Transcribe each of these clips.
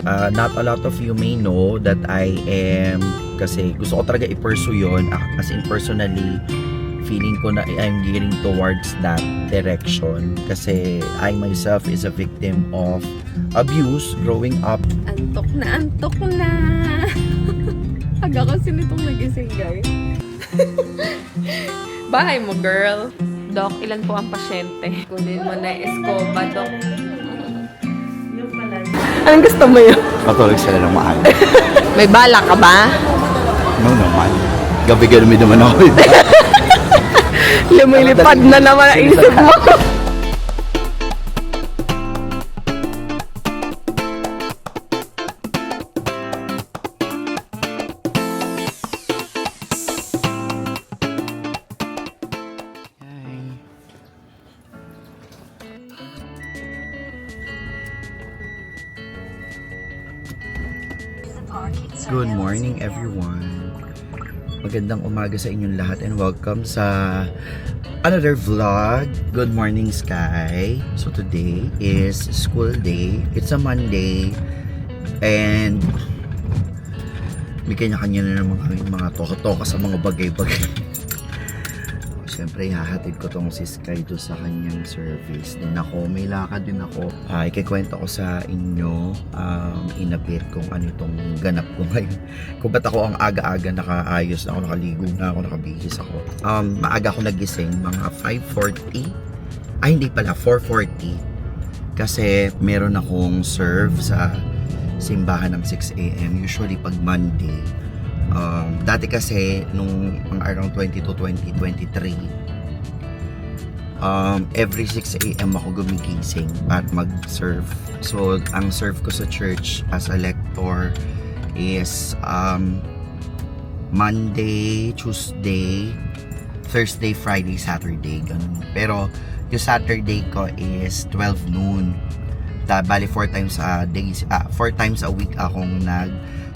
Not a lot of you may know that I am, kasi gusto ko talaga i-pursue yun, as in personally, feeling ko na I'm gearing towards that direction kasi I myself is a victim of abuse growing up. Antok na! Aga kasi nitong nagising, guys. Bahay mo, girl. Doc, ilan po ang pasyente? Kunin mo na escoba, Doc. Anong gusto mo yun? Matulog sila ng maaga. May bala ka ba? No naman. Gabi-gabi naman ako. Lumilipad na naman ang isip mo. Good morning everyone. Magandang umaga sa inyong lahat and welcome sa another vlog. Good morning, Sky. So today is school day. It's a Monday and may kanya-kanya na naman kami mga toka-toka sa mga bagay-bagay. Siyempre, hahatid ko tong si Sky doon sa kanyang service. Din ako, may lakad din ako. Ikikwento ko sa inyo in a bit kung ano itong ganap ko ngayon. Kung ba't ako ang aga-aga nakaayos na ako, nakaligo na ako, nakabihis ako. Maaga ako nagising, mga 5:40. Ay, hindi pala, 4:40. Kasi meron akong serve sa simbahan ng 6 AM. Usually pag Monday. Dati kasi nung around 2023 every 6 AM ako gumigising at mag-serve. So ang serve ko sa church as a lector is Monday, Tuesday, Thursday, Friday, Saturday, ganun. Pero yung Saturday ko is 12 noon. Bali 4 times a week akong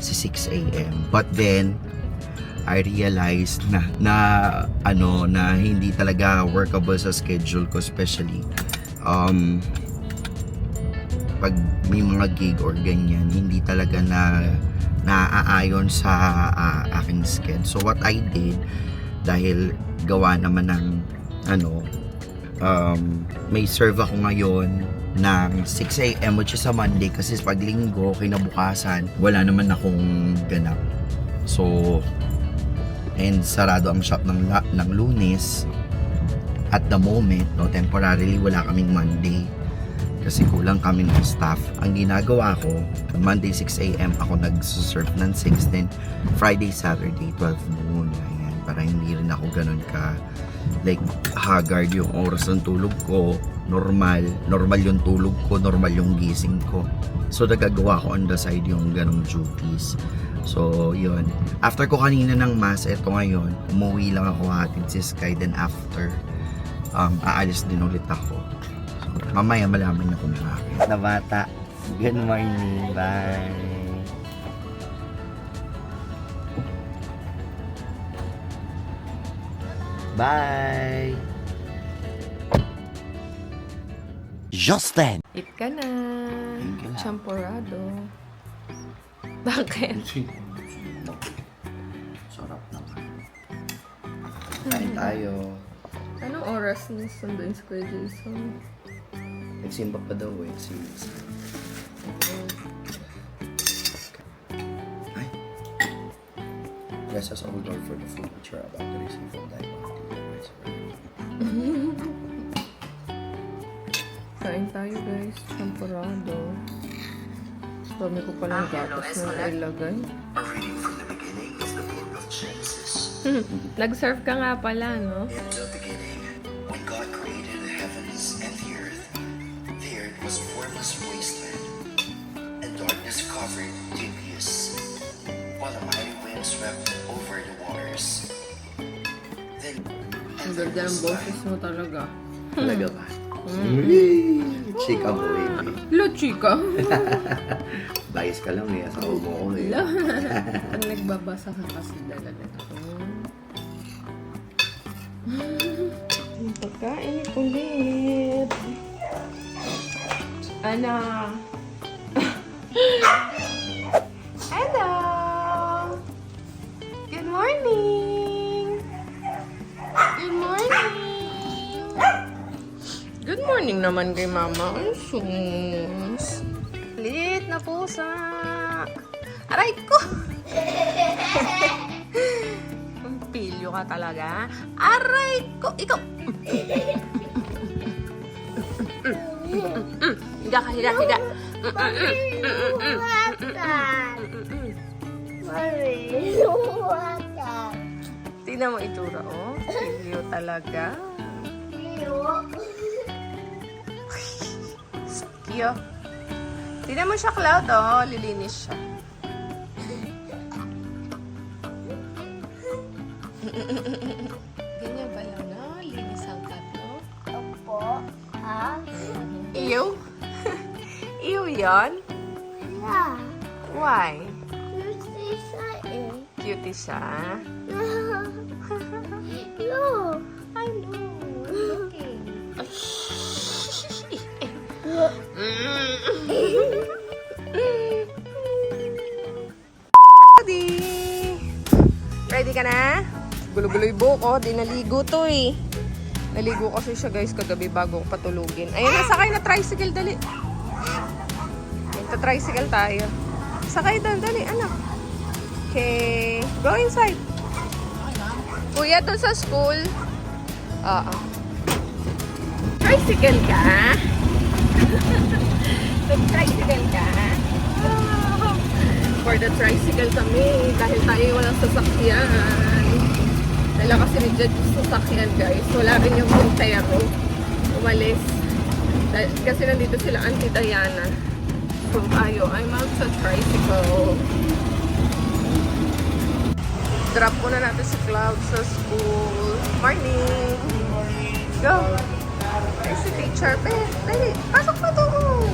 si 6 AM. But then I realized na hindi talaga workable sa schedule ko, especially pag may mga gig or ganyan, hindi talaga naaayon sa aking schedule. So what I did, dahil gawa naman ng may serve ako ngayon ng 6 AM which is a Monday, kasi pag linggo kinabukasan wala naman akong ganap. So and sarado ang shop ng Lunes at the moment, temporarily wala kaming Monday kasi kulang kaming staff. Ang ginagawa ko, Monday 6 AM ako nagsuserve ng 6, then Friday, Saturday 12 noon. Ayan, para hindi rin ako ganun ka like haggard yung oras ng tulog ko. Normal yung tulog ko, normal yung gising ko. So nagagawa ko on the side yung ganong duties. So yun, after ko kanina ng mass, eto ngayon umuwi lang ako, hatid si Sky, then after aalis din ulit ako. So mamaya malaman niyo kung bakit. Na bata, good morning, bye. Bye. Justin! Eat ka na. Champorado. Bakit? Sarap naman. Kain tayo. Anong oras na sunduin si Kuya Jason? Nagsimba pa daw eh. Serious. Ay. Let's just hold on for the food which you're about to receive from Taiwan. Kain tayo, guys. Champorado. Dami ko palang gatas na ilagay. Nag-serve ka nga pala, no? In the beginning, when God created the heavens and the earth, the earth was a formless wasteland, and darkness covered the abyss, while a mighty wind swept over the waters. Then, Ang ganda ng boses mo talaga. Talaga ba? Chika mo eh. Lo, chika. Bias ka lang eh. Asawa mo ko eh. Pag nagbabasa ka kasi talaga. Yung pagkain ulit. Ana. naman kay mama. Ay, sus. Lit na pusa. Aray ko! Ang pilyo ka talaga. Aray ko! Ikaw! Higa ka, higa, higa. Tingnan mo itsura, oh. Pilyo talaga. Cute. Tingnan mo siya, Cloud, oh. Lilinis siya. Ganyan ba lang, no? Linis ang cat, no? Opo. Ah? Ew? Ew yan? Yeah. Why? Cutie siya eh. Cutie siya? No. I know. Okay. Ready ka na? Gulo-gulo yung buko. Di naligo to eh. Naligo kasi siya guys kagabi bago ko patulugin. Ayun na, sakay na tricycle. Dali. Tricycle tayo. Sakay doon. Dali, anak. Okay. Go inside. Kuya, doon sa school. Oo. Tricycle ka? Tricycle ka? For the tricycle kami. Dahil tayo walang sasakyan. Dala kasi ni Jed yung sasakyan guys. Wala rin yung Montero. Umalis. Kasi nandito sila Auntie Diana. So tayo ay mag sa tricycle. Drop muna natin si Cloud sa school. Morning! Go! Ay, si Teacher Ben. Dali, pasok pa doon.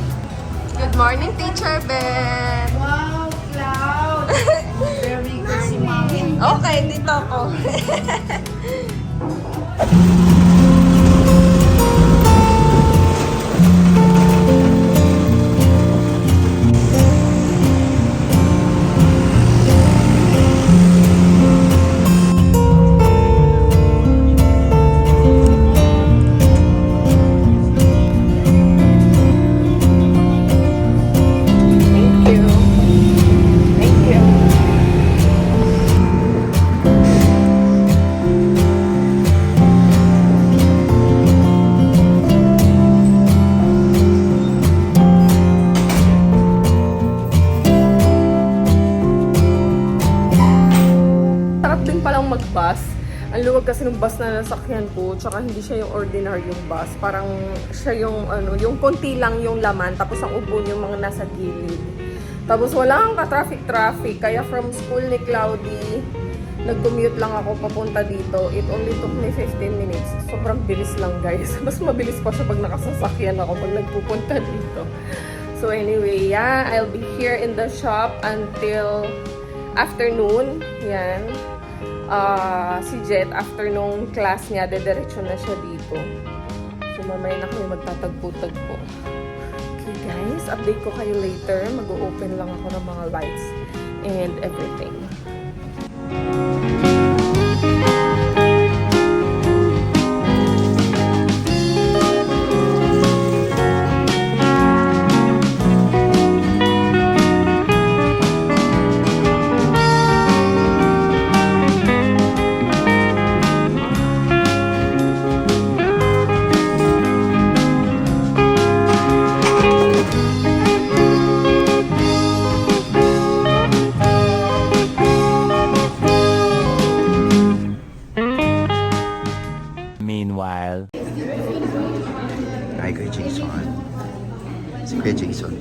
Good morning, Teacher Ben. Wow, Cloud! Very good si Mami. Okay, dito ako. Thank you. Thank you. Sarap din palang mag-bus. Ang luwag kasi ng bus na nasakyan ko, tsaka hindi siya yung ordinaryong bus. Parang siya yung, yung konti lang yung laman, tapos ang upo yung mga nasa gilid. Tapos wala kang ka-traffic-traffic, kaya from school ni Cloudy, nag-commute lang ako papunta dito. It only took me 15 minutes. Sobrang bilis lang guys. Mas mabilis pa siya pag nakasasakyan ako pag nagpupunta dito. So anyway, yeah, I'll be here in the shop until afternoon. Yan. Si Jet, after nung class niya, dediretso na siya dito. So, mamaya na kami magtatagpo-tagpo. Okay, guys. Update ko kayo later. Mag-open lang ako ng mga lights and everything. Meanwhile. Hi, Kuya Jason. Si Kuya Jason.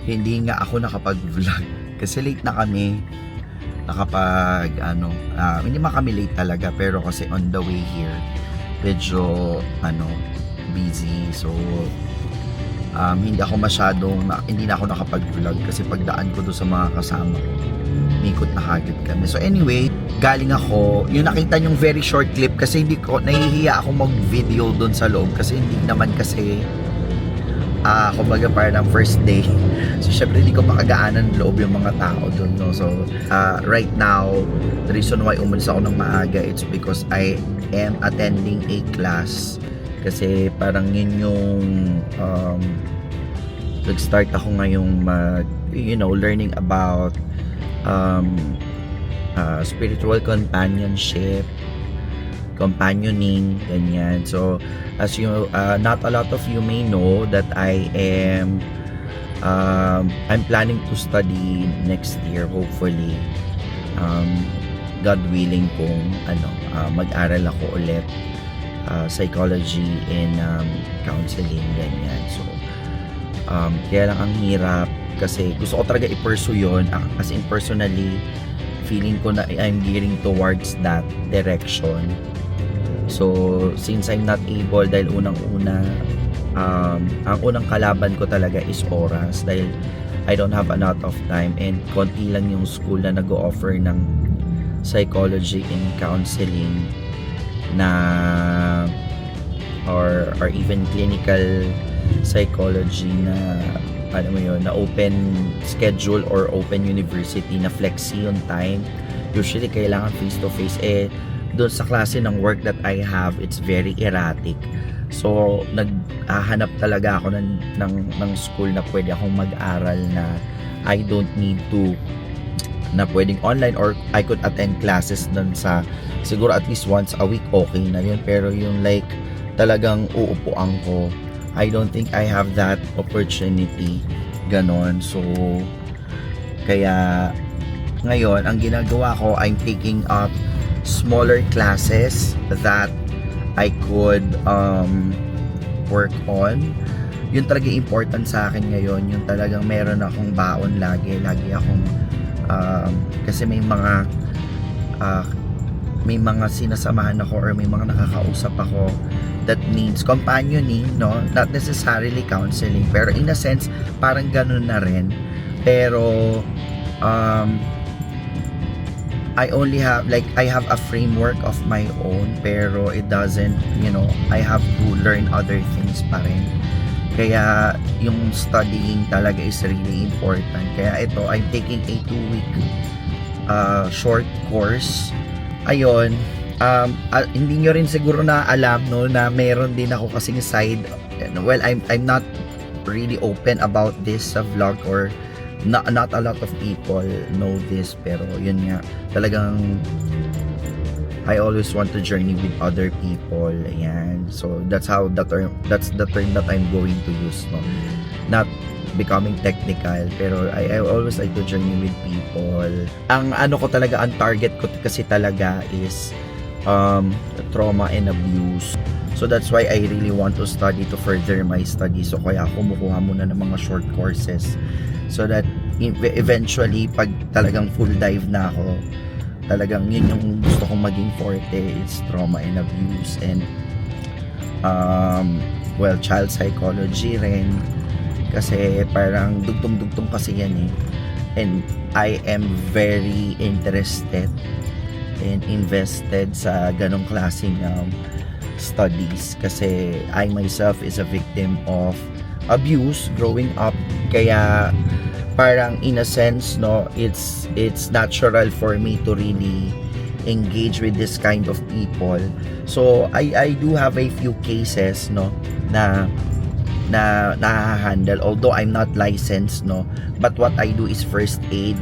Hindi nga ako nakapag-vlog. Kasi late na kami. Hindi man kami late talaga. Pero kasi on the way here, medyo, busy. So, hindi na ako nakapag-vlog. Kasi pagdaan ko doon sa mga kasama ko, nikot na kagad kami. So anyway, galing ako, yung nakita yung very short clip kasi nahihiya ako mag-video doon sa loob kasi hindi naman kasi kumbaga parang first day. So, syempre, hindi ko makagaanan loob yung mga tao doon, no? So, right now, the reason why umalis ako ng maaga, it's because I am attending a class. Kasi parang yun yung nag-start ako ngayong learning about spiritual companioning, ganyan. So, as you, not a lot of you may know that I'm planning to study next year, hopefully. God willing kung mag-aral ako ulit psychology and counseling, ganyan. So, kaya lang ang hirap kasi gusto ko talaga i-pursue yun. As in, personally, feeling ko na I'm gearing towards that direction. So, since I'm not able, dahil unang-una, ang unang kalaban ko talaga is oras dahil I don't have a lot of time and konti lang yung school na nag-o-offer ng psychology and counseling na or even clinical psychology na na open schedule or open university na flexi yung time. Usually kailangan face to face. Doon sa klase ng work that I have, it's very erratic. So, naghahanap talaga ako ng school na pwede akong mag-aral na I don't need to, na pwedeng online or I could attend classes doon sa, siguro at least once a week, okay na yun. Pero yung like, talagang uupuan ko, I don't think I have that opportunity. Ganon. So, kaya, ngayon, ang ginagawa ko, I'm taking up smaller classes that I could work on. Yun talaga important sa akin ngayon, yung talagang meron akong baon lagi akong kasi may mga sinasamahan ako or may mga nakakausap ako that needs companioning, no? Not necessarily counseling, pero in a sense parang ganun na rin. Pero I have a framework of my own, pero it doesn't, I have to learn other things pa rin. Kaya yung studying talaga is really important. Kaya ito, I'm taking a 2-week short course. Ayun, hindi nyo rin siguro na alam, no, na meron din ako kasing side. Well, I'm not really open about this sa vlog or not a lot of people know this, pero yun nga, talagang I always want to journey with other people. Ayan. So that's the term that I'm going to use, no? Not becoming technical, pero I always like to journey with people. Ang ko talaga, ang target ko kasi talaga is trauma and abuse. So that's why I really want to study to further my studies. So kaya kumukuha muna ng mga short courses so that eventually pag talagang full dive na ako, talagang yun yung gusto kong maging forte is trauma and abuse and child psychology rin kasi parang dugtong-dugtong kasi yan and I am very interested and invested sa ganong klaseng studies kasi I myself is a victim of abuse growing up, kaya parang in a sense, no, it's natural for me to really engage with this kind of people. So I do have a few cases, no, na handle, although I'm not licensed, no, but what I do is first aid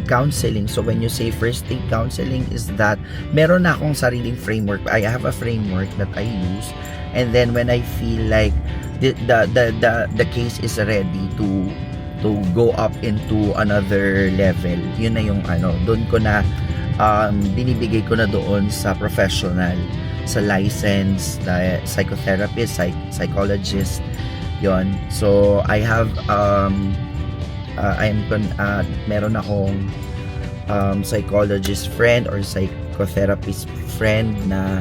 counseling. So when you say first aid counseling is that meron na akong sariling framework. I have a framework that I use, and then when I feel like the case is ready to go up into another level, yun na yung doon ko na binibigay ko na doon sa professional, sa licensed psychotherapist, psychologist, yon. So I have meron akong psychologist friend or psychotherapist friend na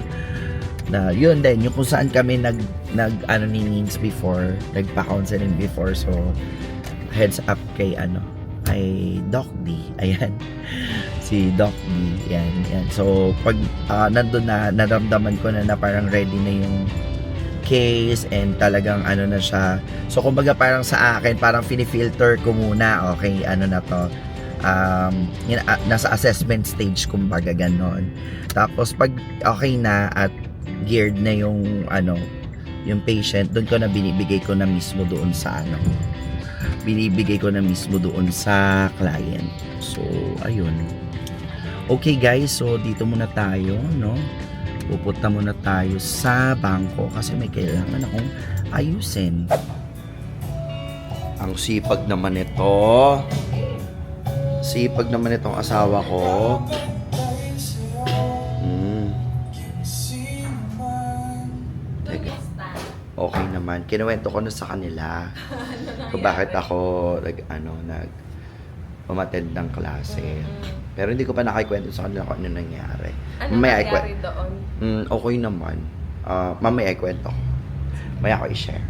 yun din yung kung saan kami nag ni Nins before, nagpa-counseling before. So heads up kay Doc D. Ayan. Si Doc D. Yan. So pag nandun na, naramdaman ko na parang ready na yung case and talagang ano na siya. So kumbaga parang sa akin, parang filter ko muna, okay, ano na to. Nasa assessment stage kumbaga ganon. Tapos pag okay na at geared na yung ano, yung patient, doon ko na binibigay ko na mismo doon sa ano. Binibigay ko na mismo doon sa client. So ayun. Okay guys, so dito muna tayo, no? Pupunta muna tayo sa bangko kasi may kailangan akong ayusin. Ang sipag naman ito. Sipag naman itong asawa ko. Teka. Okay naman. Kinuwento ko na sa kanila kung bakit ako umattend ng klase. Pero hindi ko pa nakikwento sa kanila kung ano nangyari. Ano nangyari doon? Okay naman. Mamaya ikwento ko. Mamaya ko i-share.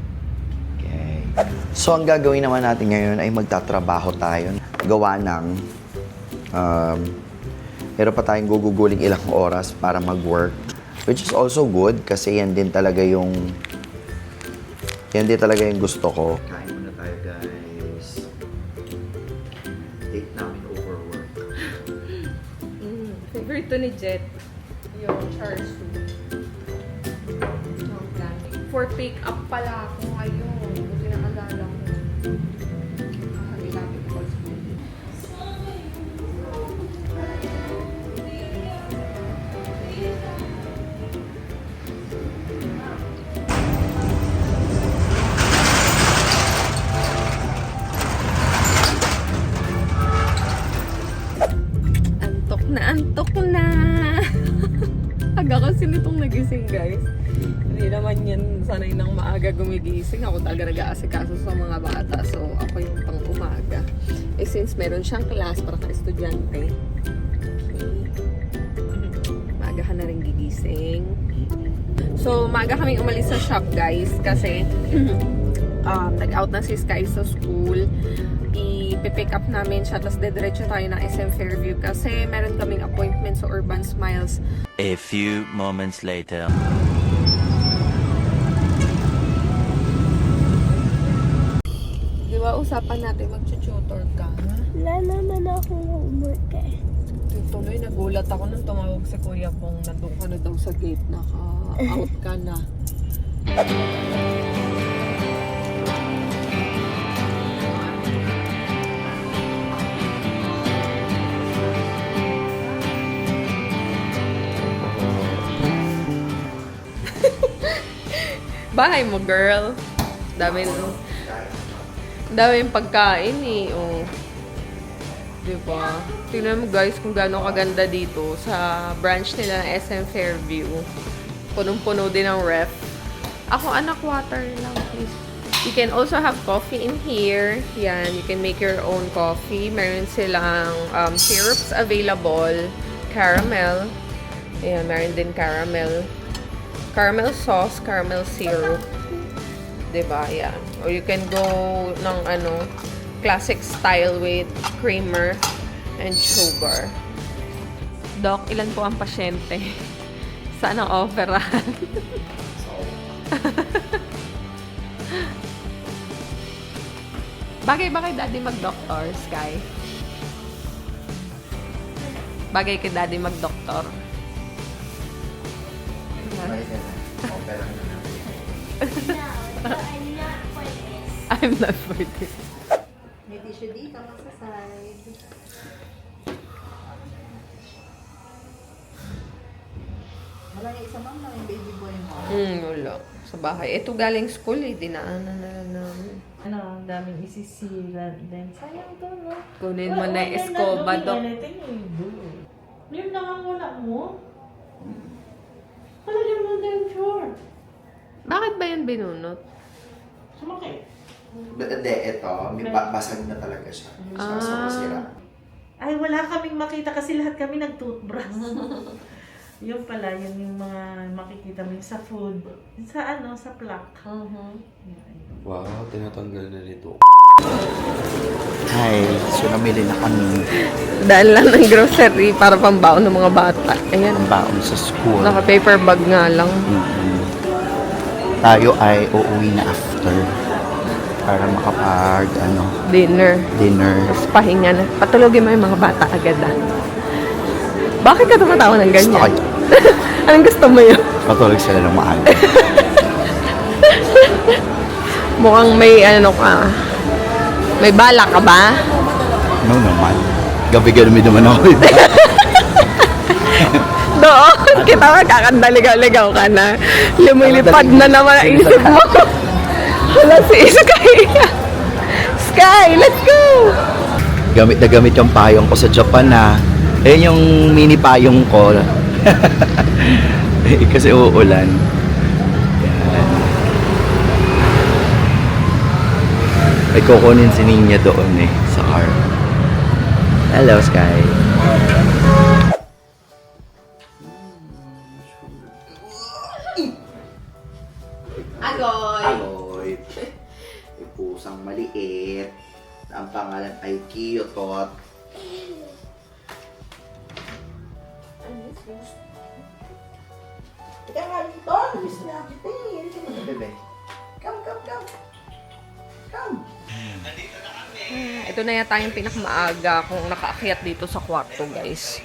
Okay. So, ang gagawin naman natin ngayon ay magtatrabaho tayo. Gawa ng meron pa tayong guguguling ilang oras para mag-work. Which is also good kasi yan din talaga yung gusto ko. Kain muna tayo, guys. Date namin overwork. Favorite to ni Jet, yung char siu. For pick up pala ako ngayon. Buti nakalala ko. Kakagilapit ko sa school. Antok na! Aga kasi nitong nagising, guys. Hindi naman yan sanay ng maaga gumigising. Ako talaga nag-aasikaso sa mga bata. So, ako yung pang umaga. Eh, since meron siyang class para ka estudyante, maaga ka na rin gigising. So, maaga kaming umalis sa shop, guys. Kasi, nag-out na si Sky sa school. I-pick up namin siya, tapos dediretso tayo ng SM Fairview kasi meron kaming appointment sa Urban Smiles. A few moments later. Di ba usapan natin mag-tutor ka? Wala naman akong homework eh. Tuloy, nagulat ako nung tumawag si Kuya Pong nandun ka na daw sa gate, naka-out ka na. Bahay mo, girl. Daming pagkain eh. Oh. Diba? Tingnan mo guys kung gaano kaganda dito sa branch nila ng SM Fairview. Punong-puno din ang ref. Ako, anak, water lang please. You can also have coffee in here. Yan, you can make your own coffee. Meron silang syrups available. Caramel. Ayan, meron din caramel. Caramel sauce, caramel syrup. Diba? Yan. Or you can go ng classic style with creamer and sugar. Doc, ilan po ang pasyente? Saan ang operahan? Bagay ba kay Daddy mag-doktor, Sky? Bagay kay Daddy mag-doktor? I'm not for this. May tissue dito sa side. Wala yung isa ma'am na yung baby boy mo. Wala. Sa bahay. Ito galing school eh. Dinaanan na lang namin. Ano, ang daming isisira din. Sayang to, no? Kunin mo na yung escoba, Doc. Anything you do. Yun lang ang wala mo. Palagyan mo na yung sure. Bakit ba yan binunot? Sumakit. Hindi, ito. Basag na talaga siya. Masira. Ay, wala kaming makita kasi lahat kami nag-toothbrush. Yung pala, yun yung mga makikita mo sa food. Sa sa plaque. Wow, tinatanggal na nito. Hi, so namili na kami. Dahil lang ng grocery para pambaon ng mga bata. Ayan. Ang baon sa school. Naka-paper bag nga lang. tayo ay uuwi na after para makapag Dinner. dinner. Tapos pahinga na. Patulogin mo yung mga bata agad ah. Bakit ka tumatawa ng Gusto ganyan? ko Anong gusto mo yun? patulog sila ng maaga. Mukhang may may bala ka ba? No naman. Gabi-gabi naman ako. Doon, kita magkakandaligaw-ligaw ka na. Lumilipad na naman ang isip mo. Wala si Sky. Sky, let's go! Gamit na gamit yung payong ko sa Japan na. Ayun yung mini payong ko. Kasi uulan. Yan. Ay kukunin si Ninya doon sa car. Hello, Sky. Agoy! Aloy. May pusang maliit. Ang pangalan ay Kiyotot. Teka nga dito. Miss na kita eh. Bebe. Come, come, come. Come. Ito na yata yung pinakamaaga kung nakaakyat dito sa kwarto, guys.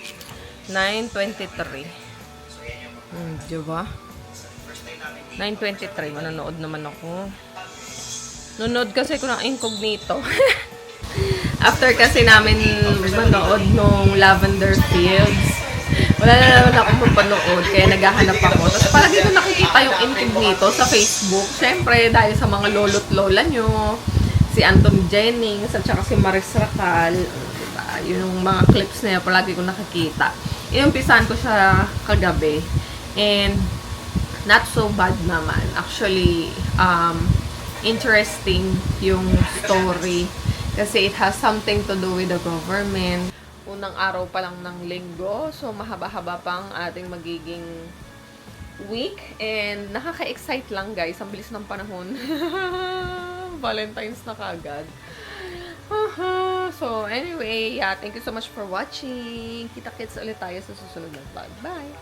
9:23. Diba? 9:23. Manonood naman ako. Nanonood kasi ko ng incognito. After kasi namin manood nung Lavender Fields, wala na naman akong mapanood, kaya naghahanap ako. Tapos palagi ko nakikita yung incognito sa Facebook. Siyempre, dahil sa mga lolo't lola nyo, si Anthony Jennings, at saka si Maris Racal, diba? Yung mga clips na yun, palagi ko nakikita. Inumpisahan ko siya kagabi. And, not so bad naman. Actually, interesting yung story. Kasi it has something to do with the government. Unang araw pa lang ng linggo. So, mahaba-haba pang ating magiging week. And nakaka-excite lang, guys. Ang bilis ng panahon. Valentine's na kagad. So, anyway, yeah. Thank you so much for watching. Kita-kits ulit tayo sa susunod na vlog. Bye!